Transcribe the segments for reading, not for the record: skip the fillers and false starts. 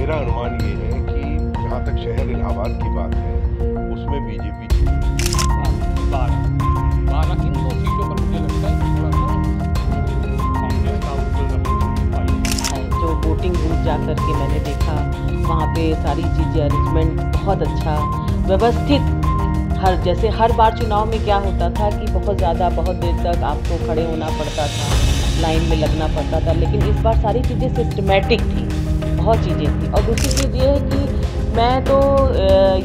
मेरा अनुमान ये है कि जहाँ तक शहर इलाहाबाद की बात है, उसमें बीजेपी जीतेगी। 12 इन दो सीटों पर मुझे लगता है थोड़ा सा कांग्रेस का जो वोटिंग बूथ जा कर के मैंने देखा, वहाँ पे सारी चीज़ें अरेंजमेंट बहुत अच्छा व्यवस्थित। जैसे हर बार चुनाव में क्या होता था कि बहुत देर तक आपको खड़े होना पड़ता था, लाइन में लगना पड़ता था, लेकिन इस बार सारी चीज़ें सिस्टमेटिक थी, बहुत चीज़ें थी। और दूसरी चीज़ ये है कि मैं तो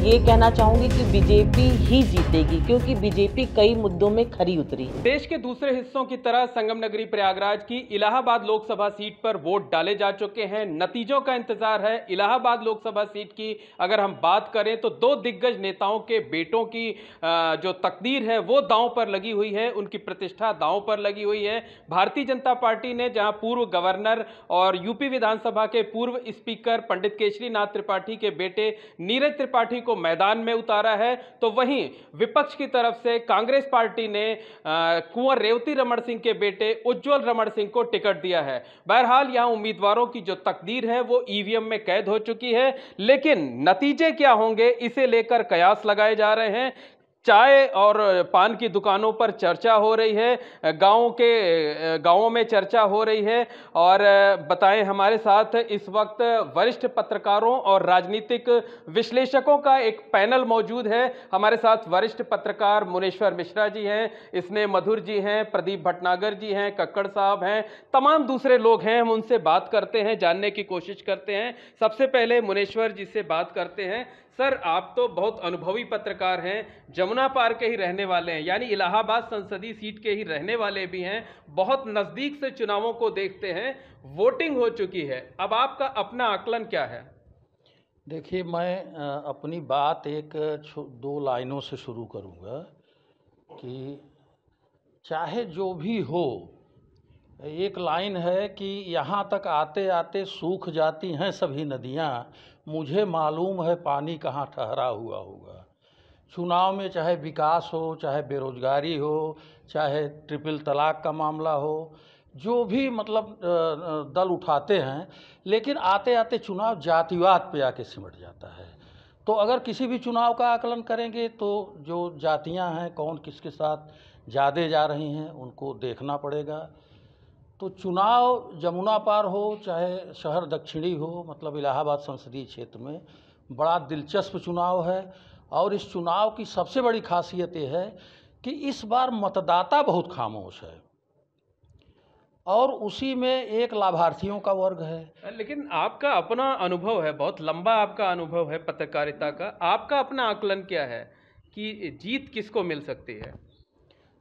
ये कहना चाहूँगी कि बीजेपी ही जीतेगी, क्योंकि बीजेपी कई मुद्दों में खरी उतरी है। देश के दूसरे हिस्सों की तरह संगम नगरी प्रयागराज की इलाहाबाद लोकसभा सीट पर वोट डाले जा चुके हैं। नतीजों का इंतजार है। इलाहाबाद लोकसभा सीट की अगर हम बात करें तो दो दिग्गज नेताओं के बेटों की जो तकदीर है वो दांव पर लगी हुई है, उनकी प्रतिष्ठा दांव पर लगी हुई है। भारतीय जनता पार्टी ने जहां पूर्व गवर्नर और यूपी विधानसभा के पूर्व स्पीकर पंडित केशरी नाथ त्रिपाठी के बेटे नीरज त्रिपाठी को मैदान में उतारा है, तो वहीं विपक्ष की तरफ से कांग्रेस पार्टी ने कुंवर रेवती रमण सिंह के बेटे उज्जवल रमण सिंह को टिकट दिया है। बहरहाल यहां उम्मीदवारों की जो तकदीर है वो ईवीएम में कैद हो चुकी है, लेकिन नतीजे क्या होंगे इसे लेकर कयास लगाए जा रहे हैं। चाय और पान की दुकानों पर चर्चा हो रही है, गांवों में चर्चा हो रही है। और बताएं, हमारे साथ इस वक्त वरिष्ठ पत्रकारों और राजनीतिक विश्लेषकों का एक पैनल मौजूद है। हमारे साथ वरिष्ठ पत्रकार मुनेश्वर मिश्रा जी हैं, इसने मधुर जी हैं, प्रदीप भटनागर जी हैं, कक्कड़ साहब हैं, तमाम दूसरे लोग हैं। हम उनसे बात करते हैं, जानने की कोशिश करते हैं। सबसे पहले मुनेश्वर जी से बात करते हैं। सर, आप तो बहुत अनुभवी पत्रकार हैं, जमुना पार के ही रहने वाले हैं, यानी इलाहाबाद संसदीय सीट के ही रहने वाले भी हैं, बहुत नजदीक से चुनावों को देखते हैं। वोटिंग हो चुकी है, अब आपका अपना आकलन क्या है? देखिए, मैं अपनी बात दो लाइनों से शुरू करूंगा कि चाहे जो भी हो, एक लाइन है कि यहाँ तक आते आते सूख जाती हैं सभी नदियाँ, मुझे मालूम है पानी कहाँ ठहरा हुआ होगा। चुनाव में चाहे विकास हो, चाहे बेरोजगारी हो, चाहे ट्रिपल तलाक का मामला हो, जो भी मतलब दल उठाते हैं, लेकिन आते आते चुनाव जातिवाद पे आके सिमट जाता है। तो अगर किसी भी चुनाव का आकलन करेंगे तो जो जातियां हैं, कौन किसके साथ ज़्यादा जा रही हैं, उनको देखना पड़ेगा। तो चुनाव जमुना पार हो चाहे शहर दक्षिणी हो, मतलब इलाहाबाद संसदीय क्षेत्र में बड़ा दिलचस्प चुनाव है। और इस चुनाव की सबसे बड़ी खासियत ये है कि इस बार मतदाता बहुत खामोश है और उसी में एक लाभार्थियों का वर्ग है। लेकिन आपका अपना अनुभव है, बहुत लंबा आपका अनुभव है पत्रकारिता का, आपका अपना आकलन क्या है कि जीत किसको मिल सकती है?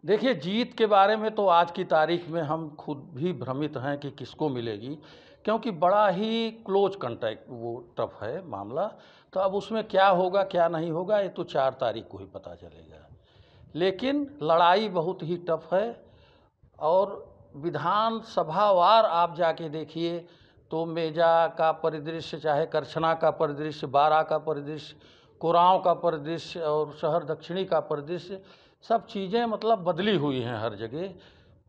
देखिए, जीत के बारे में तो आज की तारीख में हम खुद भी भ्रमित हैं कि किसको मिलेगी, क्योंकि बड़ा ही क्लोज कंटैक्ट वो टफ है मामला। तो अब उसमें क्या होगा क्या नहीं होगा ये तो 4 तारीख को ही पता चलेगा। लेकिन लड़ाई बहुत ही टफ है और विधानसभावार आप जाके देखिए तो मेजा का परिदृश्य, चाहे करछना का परिदृश्य, बारा का परिदृश्य, कोरांव का परिदृश्य और शहर दक्षिणी का परिदृश्य, सब चीज़ें मतलब बदली हुई हैं हर जगह।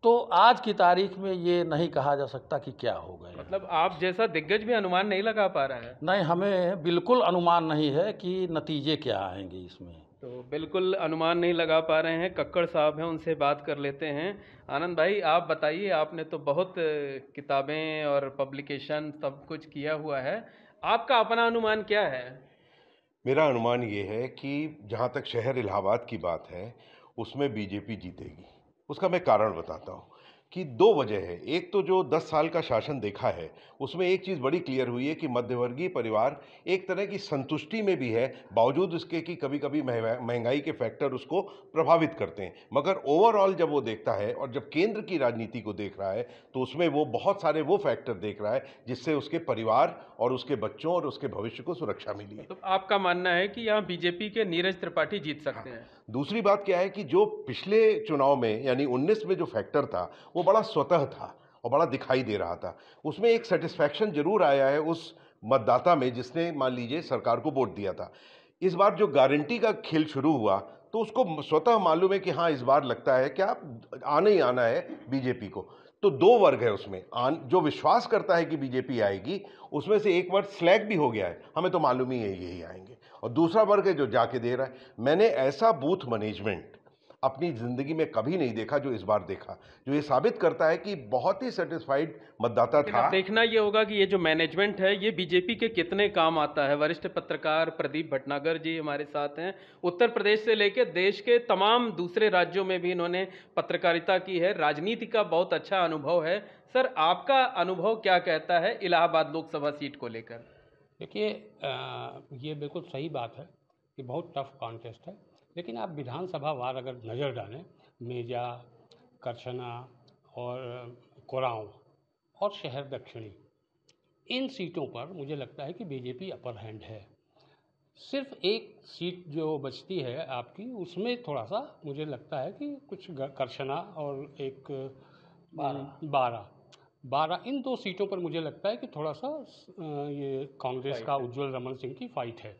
तो आज की तारीख में ये नहीं कहा जा सकता कि क्या होगा। मतलब आप जैसा दिग्गज भी अनुमान नहीं लगा पा रहा है? नहीं, हमें बिल्कुल अनुमान नहीं है कि नतीजे क्या आएंगे इसमें। तो बिल्कुल अनुमान नहीं लगा पा रहे हैं। कक्कड़ साहब हैं, उनसे बात कर लेते हैं। आनंद भाई, आप बताइए, आपने तो बहुत किताबें और पब्लिकेशन सब कुछ किया हुआ है, आपका अपना अनुमान क्या है? मेरा अनुमान ये है कि जहाँ तक शहर इलाहाबाद की बात है, उसमें बीजेपी जीतेगी। उसका मैं कारण बताता हूँ कि 2 वजह है। एक तो जो 10 साल का शासन देखा है, उसमें एक चीज़ बड़ी क्लियर हुई है कि मध्यवर्गीय परिवार एक तरह की संतुष्टि में भी है, बावजूद उसके कि कभी कभी महंगाई के फैक्टर उसको प्रभावित करते हैं। मगर ओवरऑल जब वो देखता है और जब केंद्र की राजनीति को देख रहा है, तो उसमें वो बहुत सारे वो फैक्टर देख रहा है जिससे उसके परिवार और उसके बच्चों और उसके भविष्य को सुरक्षा मिली है। तो आपका मानना है कि यहाँ बीजेपी के नीरज त्रिपाठी जीत सकते हैं? दूसरी बात क्या है कि जो पिछले चुनाव में यानी 19 में जो फैक्टर था वो बड़ा स्वतः था और बड़ा दिखाई दे रहा था। उसमें एक सेटिस्फैक्शन जरूर आया है उस मतदाता में जिसने मान लीजिए सरकार को वोट दिया था। इस बार जो गारंटी का खेल शुरू हुआ तो उसको स्वतः मालूम है कि हाँ, इस बार लगता है कि आप आना ही आना है बीजेपी को। तो दो वर्ग है उसमें। जो विश्वास करता है कि बीजेपी आएगी, उसमें से एक वर्ग स्लैग भी हो गया है, हमें तो मालूम ही है यही आएंगे, और दूसरा वर्ग है जो जाके दे रहा है। मैंने ऐसा बूथ मैनेजमेंट अपनी ज़िंदगी में कभी नहीं देखा जो इस बार देखा, जो ये साबित करता है कि बहुत ही सेटिस्फाइड मतदाता था। देखना ये होगा कि ये जो मैनेजमेंट है ये बीजेपी के कितने काम आता है। वरिष्ठ पत्रकार प्रदीप भटनागर जी हमारे साथ हैं। उत्तर प्रदेश से लेकर देश के तमाम दूसरे राज्यों में भी इन्होंने पत्रकारिता की है, राजनीति का बहुत अच्छा अनुभव है। सर, आपका अनुभव क्या कहता है इलाहाबाद लोकसभा सीट को लेकर? देखिए, ये बिल्कुल सही बात है कि बहुत टफ कॉन्टेस्ट है, लेकिन आप विधानसभा वार अगर नज़र डालें, मेजा, करछना और कोरांव और शहर दक्षिणी, इन सीटों पर मुझे लगता है कि बीजेपी अपर हैंड है। सिर्फ एक सीट जो बचती है आपकी, उसमें थोड़ा सा मुझे लगता है कि कुछ करछना और एक 12 इन दो सीटों पर मुझे लगता है कि थोड़ा सा ये कांग्रेस का उज्जवल रमन सिंह की फाइट है।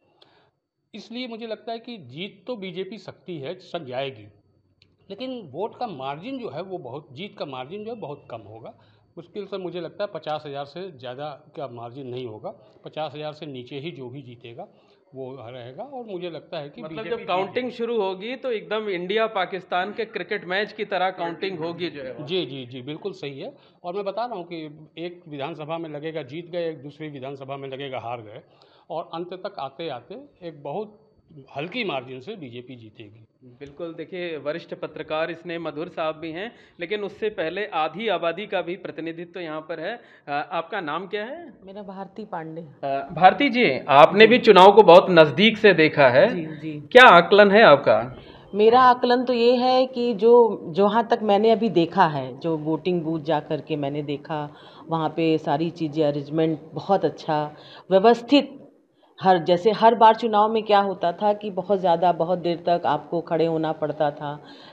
इसलिए मुझे लगता है कि जीत तो बीजेपी सकती है, सक जाएगी, लेकिन वोट का मार्जिन जो है वो जीत का मार्जिन जो है बहुत कम होगा। मुश्किल से मुझे लगता है 50,000 से ज़्यादा का मार्जिन नहीं होगा। 50,000 से नीचे ही जो भी जीतेगा वो रहेगा। और मुझे लगता है कि मतलब जब काउंटिंग शुरू होगी तो एकदम इंडिया पाकिस्तान के क्रिकेट मैच की तरह काउंटिंग होगी जो है। जी, बिल्कुल सही है। और मैं बता रहा हूँ कि एक विधानसभा में लगेगा जीत गए, एक दूसरी विधानसभा में लगेगा हार गए, और अंत तक आते आते एक बहुत हल्की मार्जिन से बीजेपी जीतेगी। बिल्कुल। देखिए, वरिष्ठ पत्रकार स्नेह मधुर साहब भी हैं, लेकिन उससे पहले आधी आबादी का भी प्रतिनिधित्व यहाँ पर है। आपका नाम क्या है? मेरा भारती पांडे। भारती जी, आपने भी चुनाव को बहुत नज़दीक से देखा है। जी। क्या आकलन है आपका? मेरा आकलन तो ये है कि जहाँ तक मैंने अभी देखा है, जो वोटिंग बूथ जा कर के मैंने देखा, वहाँ पे सारी चीज़ें अरेंजमेंट बहुत अच्छा व्यवस्थित। जैसे हर बार चुनाव में क्या होता था कि बहुत देर तक आपको खड़े होना पड़ता था,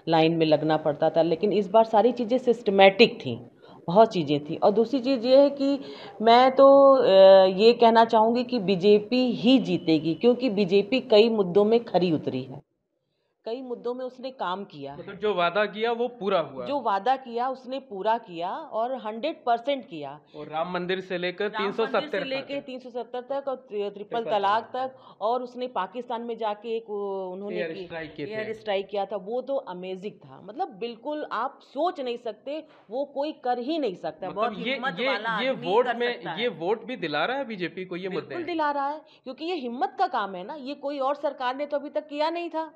लाइन में लगना पड़ता था, लेकिन इस बार सारी चीज़ें सिस्टमेटिक थी, बहुत चीज़ें थी। और दूसरी चीज़ ये है कि मैं तो ये कहना चाहूँगी कि बीजेपी ही जीतेगी, क्योंकि बीजेपी कई मुद्दों में खरी उतरी है, कई मुद्दों में उसने काम किया है। मतलब जो वादा किया वो पूरा हुआ, जो वादा किया उसने पूरा किया और 100% किया। और राम मंदिर से लेकर 370 तक और ट्रिपल तलाक तक, और उसने पाकिस्तान में जाके एक उन्होंने एयर स्ट्राइक किया था, वो तो अमेजिंग था। मतलब बिल्कुल आप सोच नहीं सकते, वो कोई कर ही नहीं सकता। मतलब बहुत हिम्मत वाला आदमी वोट कर में सकता है। ये वोट भी दिला रहा है बीजेपी को, ये मुद्दे बिल्कुल दिला रहा है, क्योंकि ये हिम्मत का काम है ना। ये कोई और सरकार ने तो अभी तक किया नहीं था,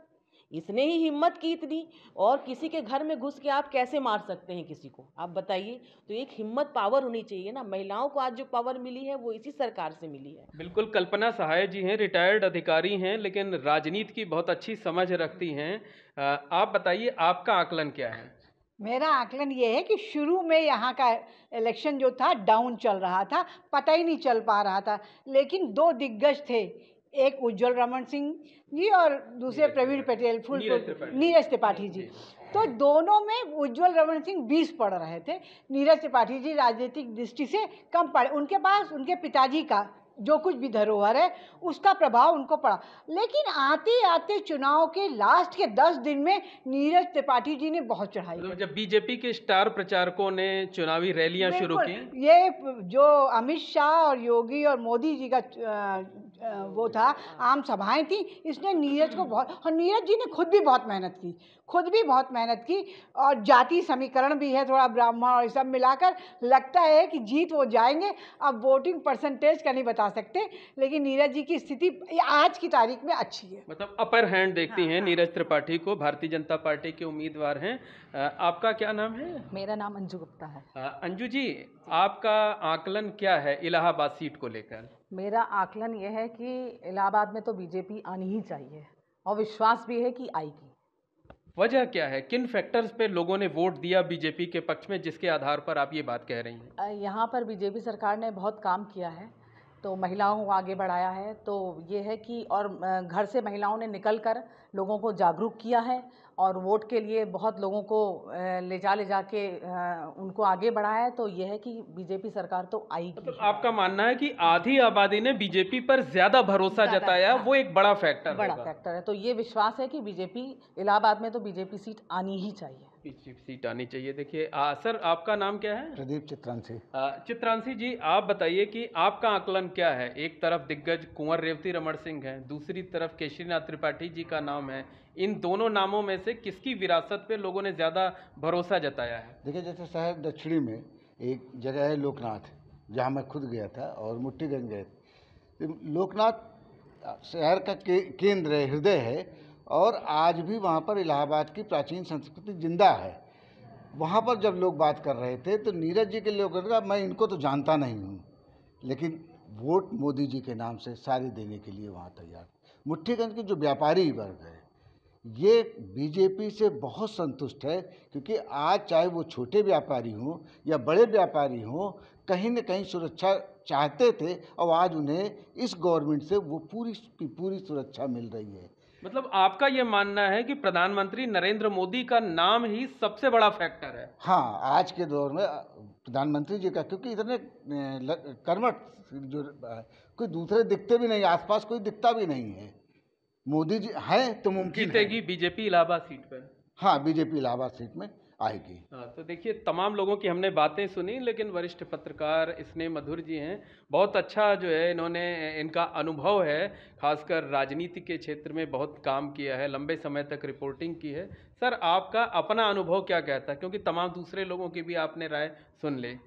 इसने ही हिम्मत की इतनी। और किसी के घर में घुस के आप कैसे मार सकते हैं किसी को, आप बताइए। तो एक हिम्मत, पावर होनी चाहिए ना। महिलाओं को आज जो पावर मिली है वो इसी सरकार से मिली है। बिल्कुल। कल्पना सहाय जी हैं, रिटायर्ड अधिकारी हैं, लेकिन राजनीति की बहुत अच्छी समझ रखती हैं। आप बताइए, आपका आकलन क्या है? मेरा आकलन ये है कि शुरू में यहाँ का इलेक्शन जो था डाउन चल रहा था, पता ही नहीं चल पा रहा था, लेकिन दो दिग्गज थे, एक उज्जवल रमन सिंह जी और दूसरे प्रवीण पटेल, नीरज त्रिपाठी जी। तो दोनों में उज्जवल रमन सिंह 20 पढ़ रहे थे, नीरज त्रिपाठी जी राजनीतिक दृष्टि से कम पढ़े। उनके पास उनके पिताजी का जो कुछ भी धरोहर है उसका प्रभाव उनको पड़ा, लेकिन आते आते चुनाव के लास्ट के 10 दिन में नीरज त्रिपाठी जी ने बहुत चढ़ाई। तो जब बीजेपी के स्टार प्रचारकों ने चुनावी रैलियां शुरू की, ये जो अमित शाह और योगी और मोदी जी का वो था, आम सभाएं थी, इसने नीरज को बहुत, और नीरज जी ने खुद भी बहुत मेहनत की, और जाति समीकरण भी है थोड़ा, ब्राह्मण और सब मिलाकर लगता है कि जीत वो जाएंगे। अब वोटिंग परसेंटेज का नहीं बता सकते, लेकिन नीरज जी की स्थिति आज की तारीख में अच्छी है। मतलब अपर हैंड देखती हैं नीरज त्रिपाठी को, भारतीय जनता पार्टी के उम्मीदवार हैं। आपका क्या नाम है? मेरा नाम अंजू गुप्ता है। अंजू जी, आपका आकलन क्या है इलाहाबाद सीट को लेकर? मेरा आकलन यह है कि इलाहाबाद में तो बीजेपी आनी ही चाहिए, और विश्वास भी है कि आएगी। वजह क्या है? किन फैक्टर्स पे लोगों ने वोट दिया बीजेपी के पक्ष में, जिसके आधार पर आप ये बात कह रही हैं? यहाँ पर बीजेपी सरकार ने बहुत काम किया है, तो महिलाओं को आगे बढ़ाया है। तो ये है कि और घर से महिलाओं ने निकलकर लोगों को जागरूक किया है, और वोट के लिए बहुत लोगों को ले जाके उनको आगे बढ़ाया है। तो ये है कि बीजेपी सरकार तो आएगी। तो आपका मानना है कि आधी आबादी ने बीजेपी पर ज्यादा भरोसा जताया, वो एक बड़ा फैक्टर है। तो ये विश्वास है कि बीजेपी इलाहाबाद में तो बीजेपी सीट आनी ही चाहिए। पीछे सीट आनी चाहिए। देखिए सर, आपका नाम क्या है? प्रदीप चित्रांशी। चित्रांशी जी, आप बताइए कि आपका आकलन क्या है? एक तरफ दिग्गज कुंवर रेवती रमण सिंह हैं, दूसरी तरफ केशरीनाथ त्रिपाठी जी का नाम है। इन दोनों नामों में से किसकी विरासत पे लोगों ने ज़्यादा भरोसा जताया है? देखिए, जैसे शहर दक्षिणी में एक जगह है लोकनाथ, जहाँ मैं खुद गया था, और मुट्ठीगंज गए थे। लोकनाथ शहर का केंद्र है, हृदय है, और आज भी वहाँ पर इलाहाबाद की प्राचीन संस्कृति जिंदा है। वहाँ पर जब लोग बात कर रहे थे तो नीरज जी के लोगों ने कहा, मैं इनको तो जानता नहीं हूँ, लेकिन वोट मोदी जी के नाम से सारे देने के लिए वहाँ तैयार। मुट्ठीगंज के जो व्यापारी वर्ग है, ये बीजेपी से बहुत संतुष्ट है, क्योंकि आज चाहे वो छोटे व्यापारी हों या बड़े व्यापारी हों, कहीं न कहीं सुरक्षा चाहते थे, और आज उन्हें इस गवर्नमेंट से वो पूरी की पूरी सुरक्षा मिल रही है। मतलब आपका ये मानना है कि प्रधानमंत्री नरेंद्र मोदी का नाम ही सबसे बड़ा फैक्टर है? हाँ, आज के दौर में प्रधानमंत्री जी का, क्योंकि इतने कर्मठ जो कोई दूसरे दिखते भी नहीं, आसपास कोई दिखता भी नहीं है। मोदी जी है तो मुमकिन जीतेगी बीजेपी इलाहाबाद सीट पर? हाँ, बीजेपी इलाहाबाद सीट में आएगी। हाँ, तो देखिए तमाम लोगों की हमने बातें सुनी, लेकिन वरिष्ठ पत्रकार स्नेह मधुर जी हैं, बहुत अच्छा जो है इन्होंने, इनका अनुभव है, खासकर राजनीति के क्षेत्र में बहुत काम किया है, लंबे समय तक रिपोर्टिंग की है। सर, आपका अपना अनुभव क्या कहता है, क्योंकि तमाम दूसरे लोगों की भी आपने राय सुन ली।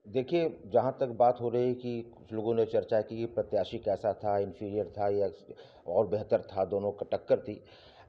देखिए, जहाँ तक बात हो रही कि कुछ लोगों ने चर्चा की कि प्रत्याशी कैसा था, इन्फीरियर था या और बेहतर था, दोनों का टक्कर थी,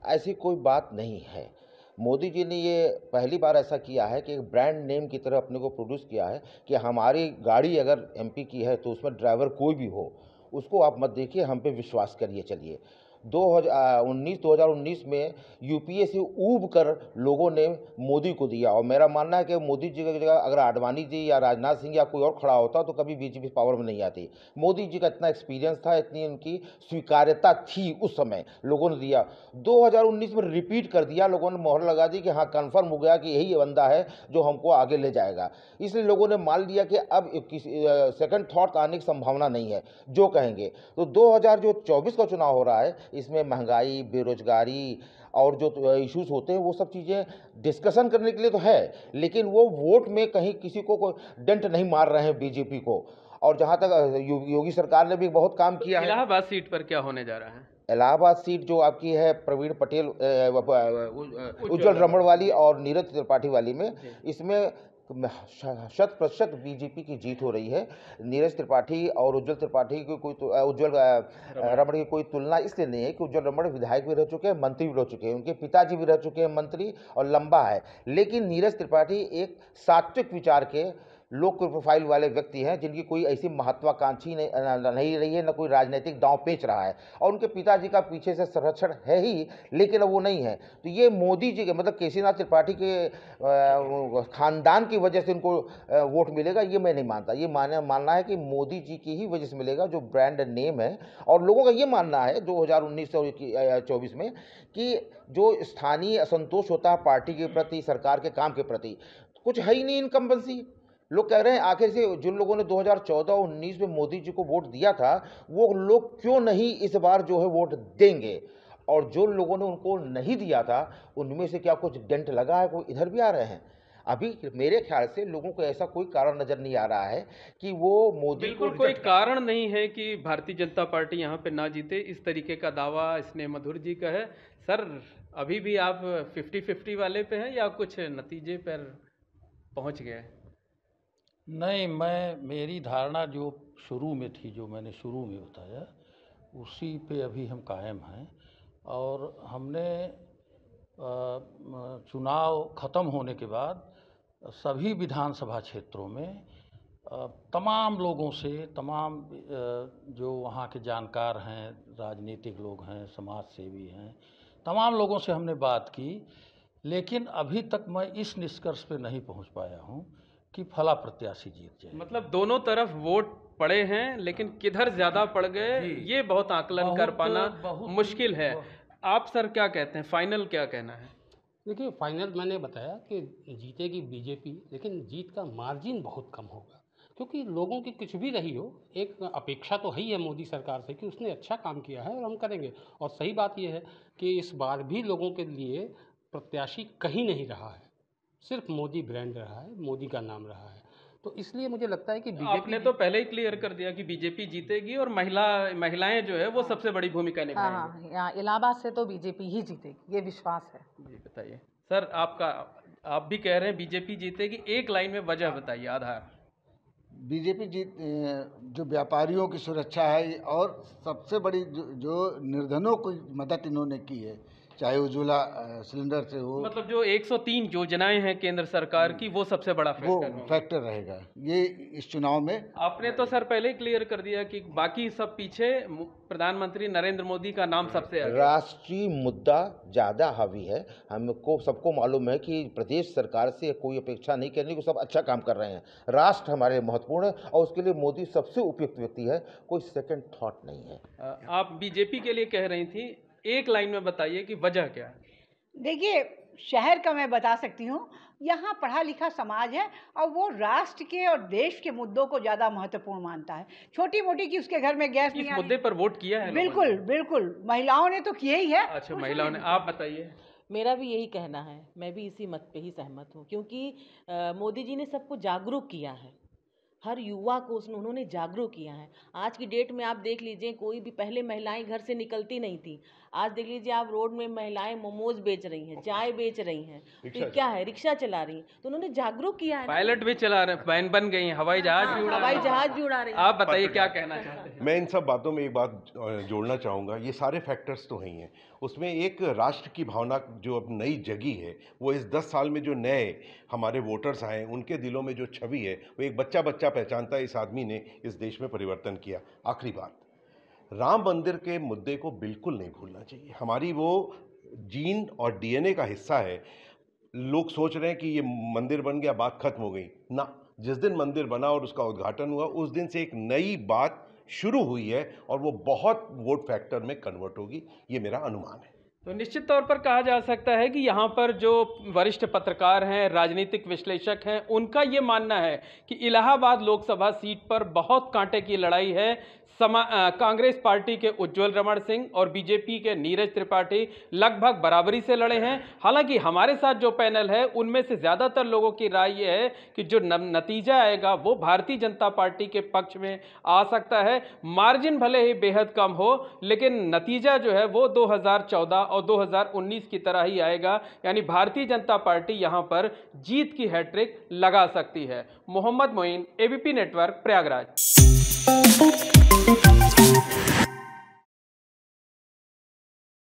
ऐसी कोई बात नहीं है। मोदी जी ने ये पहली बार ऐसा किया है कि एक ब्रांड नेम की तरह अपने को प्रोड्यूस किया है कि हमारी गाड़ी अगर एमपी की है तो उसमें ड्राइवर कोई भी हो, उसको आप मत देखिए, हम पे विश्वास करिए। चलिए 2019 में यूपीए से ऊब कर लोगों ने मोदी को दिया, और मेरा मानना है कि मोदी जी की जगह अगर आडवाणी जी या राजनाथ सिंह या कोई और खड़ा होता तो कभी बीजेपी पावर में नहीं आती। मोदी जी का इतना एक्सपीरियंस था, इतनी उनकी स्वीकार्यता थी, उस समय लोगों ने दिया। 2019 में रिपीट कर दिया, लोगों ने मोहर लगा दी कि हाँ, कन्फर्म हो गया कि यही बंदा है जो हमको आगे ले जाएगा। इसलिए लोगों ने मान लिया कि अब किसी सेकंड थॉट आने की संभावना नहीं है, जो कहेंगे। तो 2024 का चुनाव हो रहा है, इसमें महंगाई, बेरोजगारी और जो इश्यूज होते हैं वो सब चीज़ें डिस्कशन करने के लिए तो है, लेकिन वो वोट में कहीं किसी को कोई डेंट नहीं मार रहे हैं बीजेपी को। और जहाँ तक योगी सरकार ने भी बहुत काम किया है। इलाहाबाद सीट पर क्या होने जा रहा है? इलाहाबाद सीट जो आपकी है प्रवीण पटेल, उज्जवल रमण वाली और नीरज त्रिपाठी वाली में, इसमें 100% बीजेपी की जीत हो रही है। नीरज त्रिपाठी और उज्जवल त्रिपाठी की उज्जवल रमण की कोई तुलना इसलिए नहीं है कि उज्जवल रमण विधायक भी रह चुके हैं, मंत्री भी रह चुके हैं, उनके पिताजी भी रह चुके हैं मंत्री, और लंबा है। लेकिन नीरज त्रिपाठी एक सात्विक विचार के लो प्रोफाइल वाले व्यक्ति हैं, जिनकी कोई ऐसी महत्वाकांक्षी नहीं रही है, न कोई राजनीतिक दांव पेच रहा है, और उनके पिताजी का पीछे से संरक्षण है ही, लेकिन अब वो नहीं है। तो ये मोदी जी के, मतलब केशरीनाथ त्रिपाठी के खानदान की वजह से उनको वोट मिलेगा, ये मैं नहीं मानता। ये मानना है कि मोदी जी की ही वजह से मिलेगा, जो ब्रांड नेम है। और लोगों का ये मानना है 2019 और 2024 में कि जो स्थानीय असंतोष होता है पार्टी के प्रति, सरकार के काम के प्रति, कुछ है ही नहीं इनकम्बेंसी। लोग कह रहे हैं आखिर से जिन लोगों ने 2014 और 19 में मोदी जी को वोट दिया था, वो लोग क्यों नहीं इस बार जो है वोट देंगे, और जो लोगों ने उनको नहीं दिया था उनमें से क्या कुछ डेंट लगा है, कोई इधर भी आ रहे हैं। अभी मेरे ख्याल से लोगों को ऐसा कोई कारण नजर नहीं आ रहा है कि वो मोदी को, बिल्कुल कोई कारण नहीं है कि भारतीय जनता पार्टी यहाँ पे ना जीते, इस तरीके का दावा स्नेह मधुर जी का है। सर, अभी भी आप 50-50 वाले पे हैं या कुछ नतीजे पर पहुँच गए? नहीं, मेरी धारणा जो शुरू में थी, जो मैंने शुरू में बताया, उसी पे अभी हम कायम हैं। और हमने चुनाव ख़त्म होने के बाद सभी विधानसभा क्षेत्रों में तमाम लोगों से, तमाम जो वहाँ के जानकार हैं, राजनीतिक लोग हैं, समाज सेवी हैं, तमाम लोगों से हमने बात की, लेकिन अभी तक मैं इस निष्कर्ष पे नहीं पहुँच पाया हूँ कि फला प्रत्याशी जीत जाए। मतलब दोनों तरफ वोट पड़े हैं, लेकिन किधर ज़्यादा पड़ गए ये बहुत आकलन कर पाना मुश्किल है। आप सर क्या कहते हैं, फाइनल क्या कहना है? देखिए, फाइनल मैंने बताया कि जीतेगी बीजेपी, लेकिन जीत का मार्जिन बहुत कम होगा, क्योंकि लोगों की कुछ भी रही हो, एक अपेक्षा तो है ही है मोदी सरकार से कि उसने अच्छा काम किया है और हम करेंगे। और सही बात यह है कि इस बार भी लोगों के लिए प्रत्याशी कहीं नहीं रहा है। सिर्फ मोदी ब्रांड रहा है, मोदी का नाम रहा है। तो इसलिए मुझे लगता है कि आपने तो पहले ही क्लियर कर दिया कि बीजेपी जीतेगी और महिलाएं जो है वो सबसे बड़ी भूमिका निभाएंगी। हाँ, यहाँ इलाहाबाद से तो बीजेपी ही जीतेगी, ये विश्वास है। जी बताइए सर, आप भी कह रहे हैं बीजेपी जीतेगी, एक लाइन में वजह बताइए, आधार। बीजेपी जो व्यापारियों की सुरक्षा है और सबसे बड़ी जो निर्धनों को मदद इन्होंने की है, चाहे उज्ज्वला सिलेंडर से हो, मतलब जो 103 योजनाएं हैं केंद्र सरकार की, वो सबसे बड़ा फैक्टर रहेगा ये इस चुनाव में। आपने तो सर पहले ही क्लियर कर दिया कि बाकी सब पीछे, प्रधानमंत्री नरेंद्र मोदी का नाम सबसे आगे। राष्ट्रीय मुद्दा ज़्यादा हावी है। हमको सबको मालूम है कि प्रदेश सरकार से कोई अपेक्षा नहीं करनी, को सब अच्छा काम कर रहे हैं। राष्ट्र हमारे महत्वपूर्ण है और उसके लिए मोदी सबसे उपयुक्त व्यक्ति है, कोई सेकंड थॉट नहीं है। आप बीजेपी के लिए कह रही थी, एक लाइन में बताइए कि वजह क्या है। देखिए, शहर का मैं बता सकती हूँ, यहाँ पढ़ा लिखा समाज है और वो राष्ट्र के और देश के मुद्दों को ज़्यादा महत्वपूर्ण मानता है। छोटी मोटी कि उसके घर में गैस नहीं आ रही, मुद्दे पर वोट किया है। बिल्कुल बिल्कुल, महिलाओं ने तो किया ही है। अच्छा, महिलाओं ने, आप बताइए। मेरा भी यही कहना है, मैं भी इसी मत पे ही सहमत हूँ, क्योंकि मोदी जी ने सबको जागरूक किया है, हर युवा को उन्होंने जागरूक किया है। आज की डेट में आप देख लीजिए, कोई भी, पहले महिलाएं घर से निकलती नहीं थी, आज देख लीजिए आप रोड में महिलाएं मोमोज बेच रही हैं, चाय बेच रही हैं, तो क्या है, रिक्शा चला रही हैं, तो उन्होंने जागरूक किया है। पायलट भी चला रहे हैं, बन गई हैं, हवाई जहाज भी उड़ा रहे हैं। आप बताइए क्या कहना चाहते हैं। मैं इन सब बातों में एक बात जोड़ना चाहूँगा, ये सारे फैक्टर्स तो ही हैं, उसमें एक राष्ट्र की भावना जो अब नई जगी है, वो इस 10 साल में जो नए हमारे वोटर्स आए, उनके दिलों में जो छवि है, वो एक बच्चा पहचानता है, इस आदमी ने इस देश में परिवर्तन किया। आखिरी बात, राम मंदिर के मुद्दे को बिल्कुल नहीं भूलना चाहिए, हमारी वो जीन और डीएनए का हिस्सा है। लोग सोच रहे हैं कि ये मंदिर बन गया, बात खत्म हो गई ना। जिस दिन मंदिर बना और उसका उद्घाटन हुआ, उस दिन से एक नई बात शुरू हुई है और वो बहुत वोट फैक्टर में कन्वर्ट होगी, ये मेरा अनुमान है। तो निश्चित तौर पर कहा जा सकता है कि यहाँ पर जो वरिष्ठ पत्रकार हैं, राजनीतिक विश्लेषक हैं, उनका ये मानना है कि इलाहाबाद लोकसभा सीट पर बहुत कांटे की लड़ाई है। कांग्रेस पार्टी के उज्ज्वल रमण सिंह और बीजेपी के नीरज त्रिपाठी लगभग बराबरी से लड़े हैं। हालांकि हमारे साथ जो पैनल है, उनमें से ज़्यादातर लोगों की राय ये है कि जो नतीजा आएगा वो भारतीय जनता पार्टी के पक्ष में आ सकता है। मार्जिन भले ही बेहद कम हो, लेकिन नतीजा जो है वो 2014 और 2019 की तरह ही आएगा, यानी भारतीय जनता पार्टी यहाँ पर जीत की हैट्रिक लगा सकती है। Mohammad Moin, ABP network, Prayagraj.